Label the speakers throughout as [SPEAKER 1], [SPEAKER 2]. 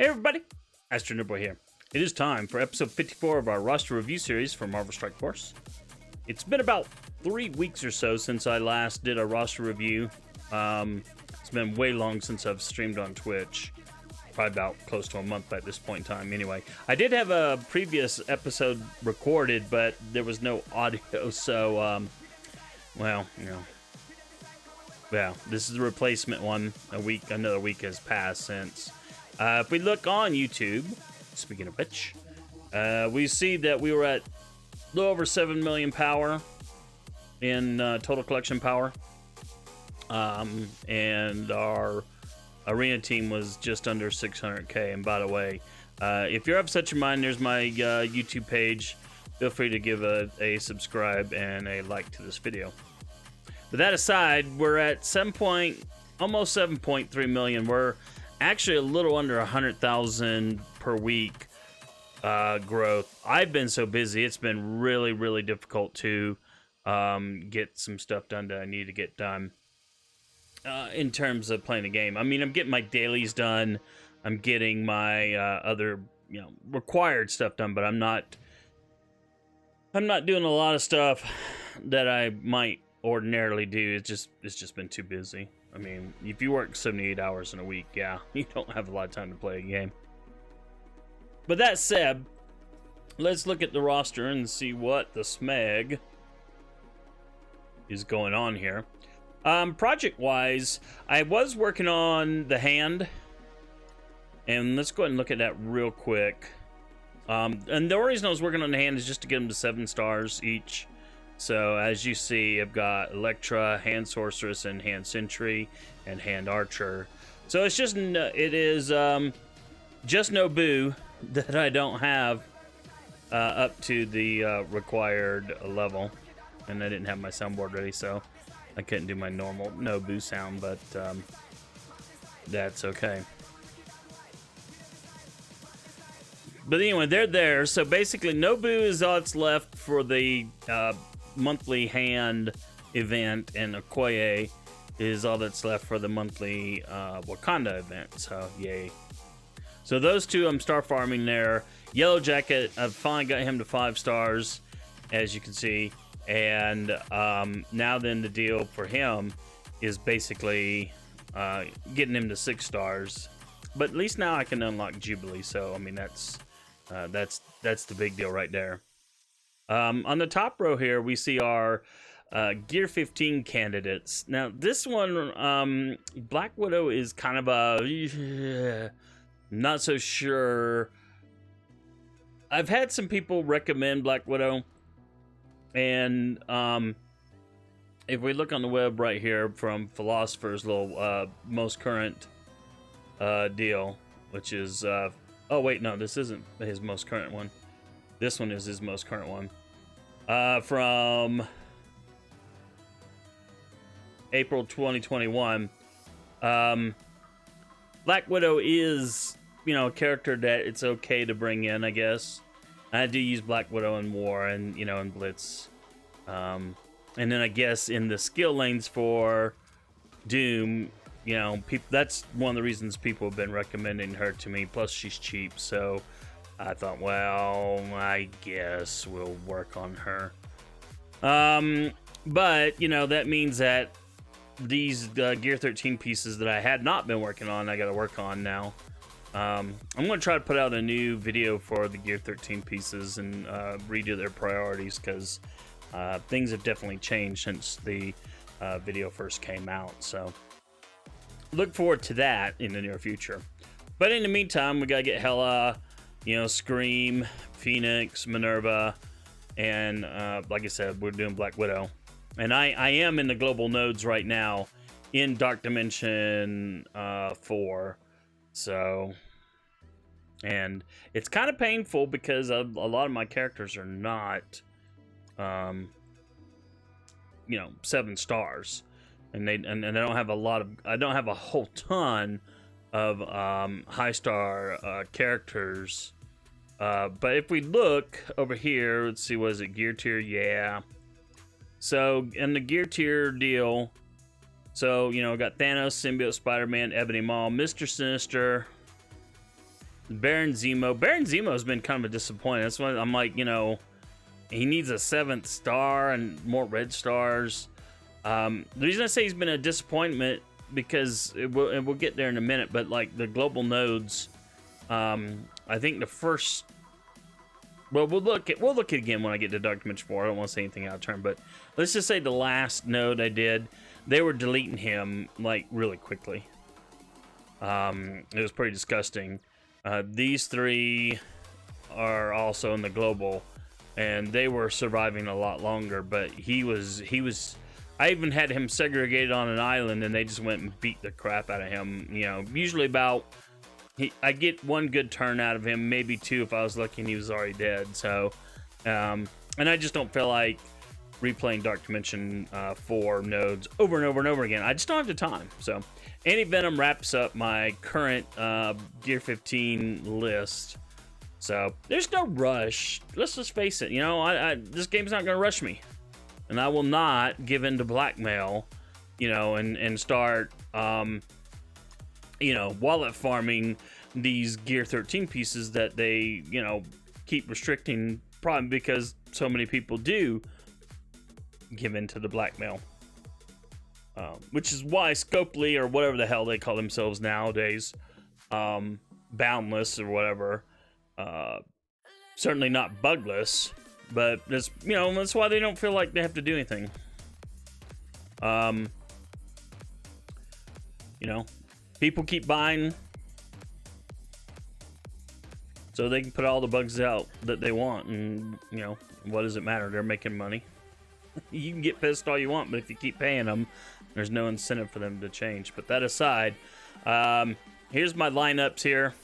[SPEAKER 1] Hey everybody, AstroNerdBoy here. It is time for episode 54 of our roster review series for Marvel Strike Force. It's been about 3 weeks or so since I last did a roster review. It's been way long since I've streamed on Twitch. Probably about close to a month at this point in time. Anyway, I did have a previous episode recorded, but there was no audio, so, well, you know. Yeah, this is the replacement one. Another week has passed since. If we look on YouTube, speaking of which, we see that we were at a little over 7 million power in total collection power. And our arena team was just under 600k. And by the way, if you're of such a mind, there's my YouTube page. Feel free to give a subscribe and a like to this video. But that aside, we're at almost 7.3 million. We're actually a little under 100,000 per week growth. I've been so busy, it's been really difficult to get some stuff done that I need to get done in terms of playing the game. I mean, I'm getting my dailies done. I'm getting my other, required stuff done, but I'm not doing a lot of stuff that I might ordinarily do. It's just been too busy. I mean, if you work 78 hours in a week, yeah, you don't have a lot of time to play a game. But that said, let's look at the roster and see what the smeg is going on here. Project-wise, I was working on the hand, and let's go ahead and look at that real quick. And the reason I was working on the hand is just to get them to 7 stars each. So as you see, I've got Electra, Hand Sorceress, and Hand Sentry, and Hand Archer. So it's just no Boo that I don't have up to the required level, and I didn't have my soundboard ready, so I couldn't do my normal no Boo sound, but that's okay. But anyway, they're there. So basically, no Boo is all that's left for the monthly hand event, and Okoye is all that's left for the monthly Wakanda event. So yay. So those two I'm star farming there. Yellow Jacket, I've finally got him to 5 stars, as you can see. And now then the deal for him is basically getting him to 6 stars. But at least now I can unlock Jubilee. So I mean that's the big deal right there. On the top row here, we see our Gear 15 candidates. Now, this one, Black Widow is kind of a not so sure. I've had some people recommend Black Widow, and if we look on the web right here from Philosopher's little most current deal, which is oh wait, no, this isn't his most current one. This one is his most current one. From April 2021. Black Widow is, a character that it's okay to bring in, I guess. I do use Black Widow in War and, in Blitz. And then I guess in the skill lanes for Doom, that's one of the reasons people have been recommending her to me. Plus, she's cheap, so I thought, well, I guess we'll work on her. But, that means that these Gear 13 pieces that I had not been working on, I got to work on now. I'm going to try to put out a new video for the Gear 13 pieces and redo their priorities, because things have definitely changed since the video first came out. So look forward to that in the near future. But in the meantime, we got to get Hela, Scream, Phoenix, Minn-Erva, and like I said, we're doing Black Widow. And I am in the global nodes right now in Dark Dimension 4. So, and it's kind of painful because a lot of my characters are not, 7 stars. And I don't have I don't have a whole ton of high star characters. But if we look over here, let's see, was it gear tier? Yeah. So in the gear tier deal, so got Thanos, Symbiote, Spider-Man, Ebony Maw, Mr. Sinister, Baron Zemo. Baron Zemo's been kind of a disappointment. That's why I'm like, you know, he needs a 7th star and more red stars. The reason I say he's been a disappointment because and we'll get there in a minute, but like the global nodes, I think the first. Well, we'll look at again when I get to Dark Dimension 4. I don't want to say anything out of turn, but let's just say the last node I did, they were deleting him like really quickly. It was pretty disgusting. These 3 are also in the global, and they were surviving a lot longer. But he was. I even had him segregated on an island, and they just went and beat the crap out of him. You know, usually about. I get 1 good turn out of him, maybe 2 if I was lucky and he was already dead. So, and I just don't feel like replaying Dark Dimension 4 nodes over and over and over again. I just don't have the time. So, Anti-Venom wraps up my current Gear 15 list. So, there's no rush. Let's just face it. You know, this game's not going to rush me. And I will not give in to blackmail, you know, and start... you know, wallet farming these Gear 13 pieces that they, you know, keep restricting, probably because so many people do give in to the blackmail. Which is why Scopely, or whatever the hell they call themselves nowadays, Boundless or whatever, certainly not bugless, but that's, you know, that's why they don't feel like they have to do anything. You know, people keep buying so they can put all the bugs out that they want, and, you know, what does it matter? They're making money. You can get pissed all you want, but if you keep paying them, there's no incentive for them to change. But that aside, here's my lineups here.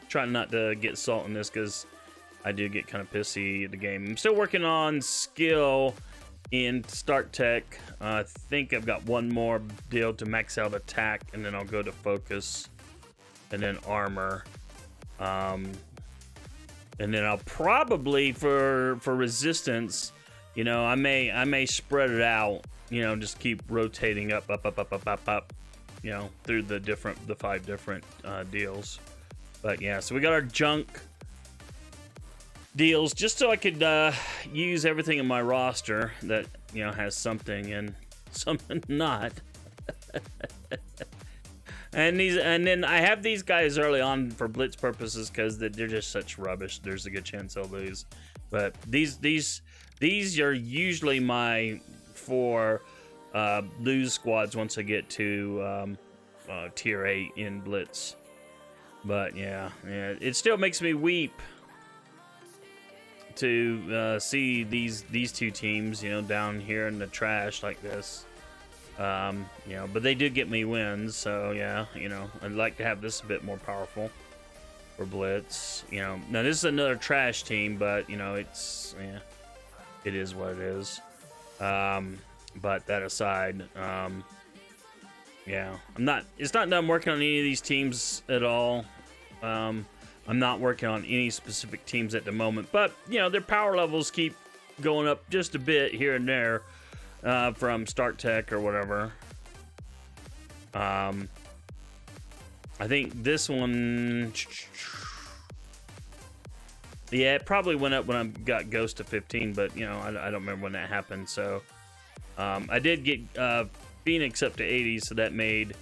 [SPEAKER 1] Trying not to get salt in this because I do get kind of pissy at the game. I'm still working on skill in Start Tech. I think I've got 1 more deal to max out attack, and then I'll go to focus, and then armor. And then I'll probably for resistance, you know, I may spread it out, you know, just keep rotating up, you know, through the 5 different deals. But yeah, so we got our junk deals just so I could use everything in my roster that, you know, has something and something not. And then I have these guys early on for blitz purposes because they're just such rubbish. There's a good chance I'll lose. But these are usually my 4 lose squads once I get to tier 8 in blitz. But yeah, it still makes me weep to see these 2 teams, you know, down here in the trash like this. You know, but they do get me wins, so yeah, you know, I'd like to have this a bit more powerful for blitz. You know, now this is another trash team, but you know, it's, yeah, it is what it is. But that aside, yeah, it's not that I'm working on any of these teams at all. I'm not working on any specific teams at the moment, but you know, their power levels keep going up just a bit here and there. From Start Tech or whatever. I think this one, yeah, it probably went up when I got Ghost to 15, but you know, I don't remember when that happened. So I did get Phoenix up to 80, so that made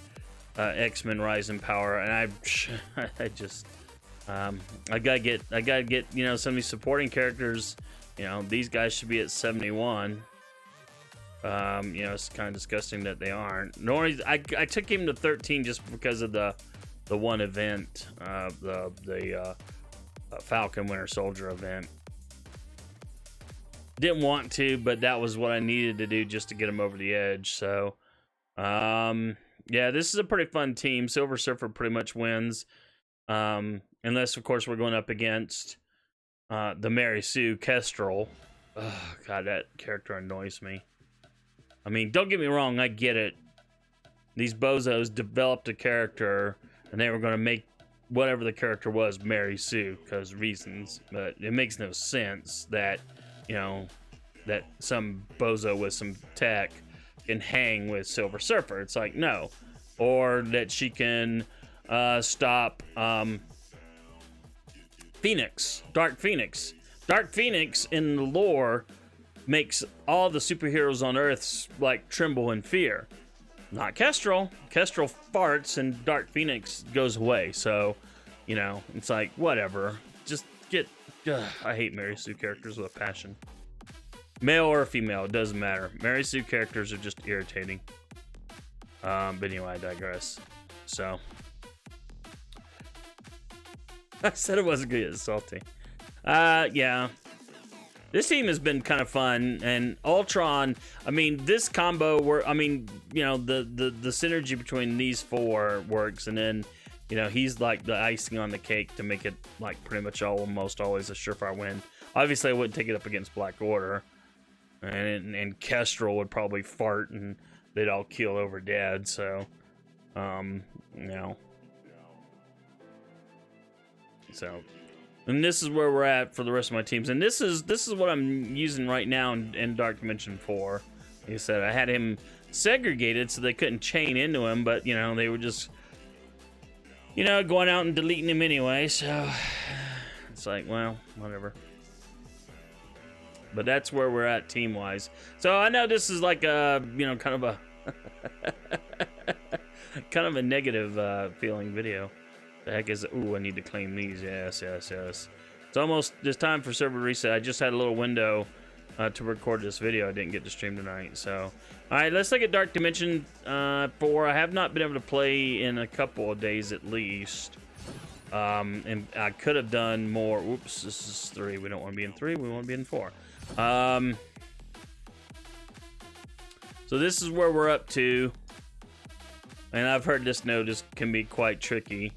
[SPEAKER 1] X-Men rise in power, and I just I gotta get you know, some of these supporting characters. You know, these guys should be at 71. You know, it's kind of disgusting that they aren't. I took him to 13 just because of the one event, the Falcon Winter Soldier event. Didn't want to, but that was what I needed to do just to get him over the edge. So, yeah, this is a pretty fun team. Silver Surfer pretty much wins, unless of course we're going up against the Mary Sue Kestrel. Oh, God, that character annoys me. I mean, don't get me wrong, I get it. These bozos developed a character, and they were going to make whatever the character was Mary Sue, because reasons. But it makes no sense that, you know, that some bozo with some tech can hang with Silver Surfer. It's like, no. Or that she can stop Phoenix, Dark Phoenix. Dark Phoenix in the lore makes all the superheroes on Earth like tremble in fear. Not Kestrel. Kestrel farts and Dark Phoenix goes away. So, you know, it's like, whatever. Just get... I hate Mary Sue characters with a passion. Male or female, it doesn't matter. Mary Sue characters are just irritating. But anyway, I digress. So... I said it wasn't gonna get salty. Yeah. This team has been kind of fun, and Ultron, I mean, this combo, I mean, you know, the synergy between these four works, and then, you know, he's like the icing on the cake to make it, like, pretty much almost always a surefire win. Obviously, I wouldn't take it up against Black Order, and Kestrel would probably fart, and they'd all keel over dead, so, you know. So... And this is where we're at for the rest of my teams. And this is what I'm using right now in Dark Dimension 4. Like I said, I had him segregated so they couldn't chain into him, but, you know, they were just, you know, going out and deleting him anyway. So it's like, well, whatever. But that's where we're at team-wise. So I know this is like a, you know, kind of a kind of a negative feeling video. The heck is it? Ooh, I need to claim these. Yes. It's almost this time for server reset. I just had a little window to record this video. I didn't get to stream tonight. So, all right, let's look at Dark Dimension 4. I have not been able to play in a couple of days at least. And I could have done more. Oops, this is 3. We don't want to be in 3. We want to be in 4. So this is where we're up to. And I've heard this node can be quite tricky.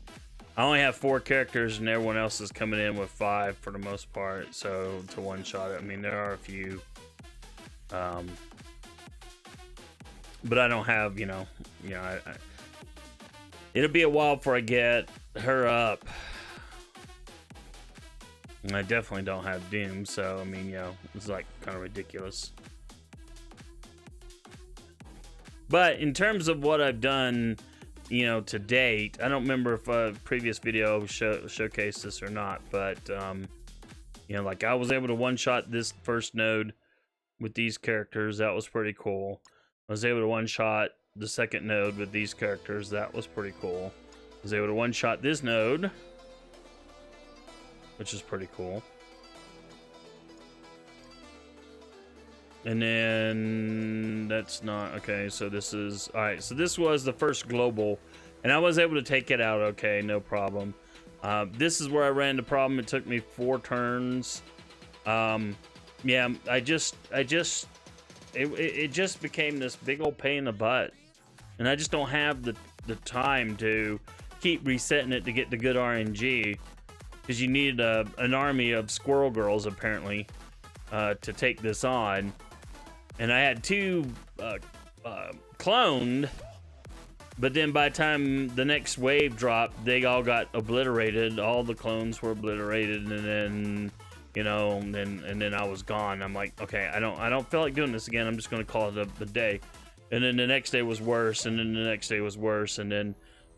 [SPEAKER 1] I only have 4 characters, and everyone else is coming in with 5 for the most part. So to one-shot it, I mean, there are a few, but I don't have, you know, it'll be a while before I get her up. And I definitely don't have Doom, so I mean, you know, it's like kind of ridiculous. But in terms of what I've done, you know, to date, I don't remember if a previous video showcased this or not, but you know, like I was able to one-shot this first node with these characters. That was pretty cool. I was able to one-shot the second node with these characters. That was pretty cool. I was able to one-shot this node, which is pretty cool. And then that's not okay. So this is all right. So this was the first global, and I was able to take it out. Okay, no problem. This is where I ran the problem. It took me 4 turns. Yeah, it just became this big old pain in the butt, and I just don't have the time to keep resetting it to get the good RNG, because you need an army of squirrel girls apparently to take this on. And I had 2 cloned, but then by the time the next wave dropped, they all got obliterated. All the clones were obliterated, and then, you know, and then I was gone. I'm like, okay, I don't feel like doing this again. I'm just gonna call it a day. And then the next day was worse, and then the next day was worse, and then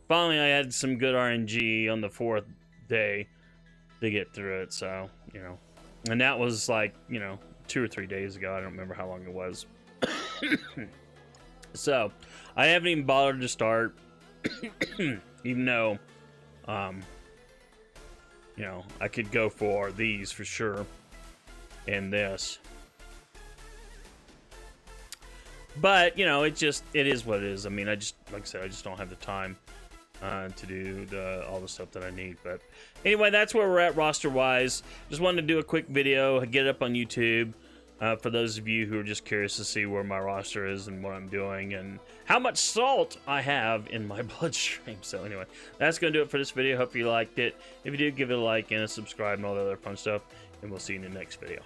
[SPEAKER 1] finally I had some good RNG on the 4th day to get through it. So, you know, and that was like, you know, 2 or 3 days ago. I don't remember how long it was. So I haven't even bothered to start, even though you know, I could go for these for sure and this, but you know, it is what it is. I mean, like I said, I just don't have the time to do all the stuff that I need. But anyway, that's where we're at roster wise. Just wanted to do a quick video, get it up on YouTube for those of you who are just curious to see where my roster is and what I'm doing and how much salt I have in my bloodstream. So anyway, that's gonna do it for this video. Hope you liked it. If you do, give it a like and a subscribe and all the other fun stuff, and we'll see you in the next video.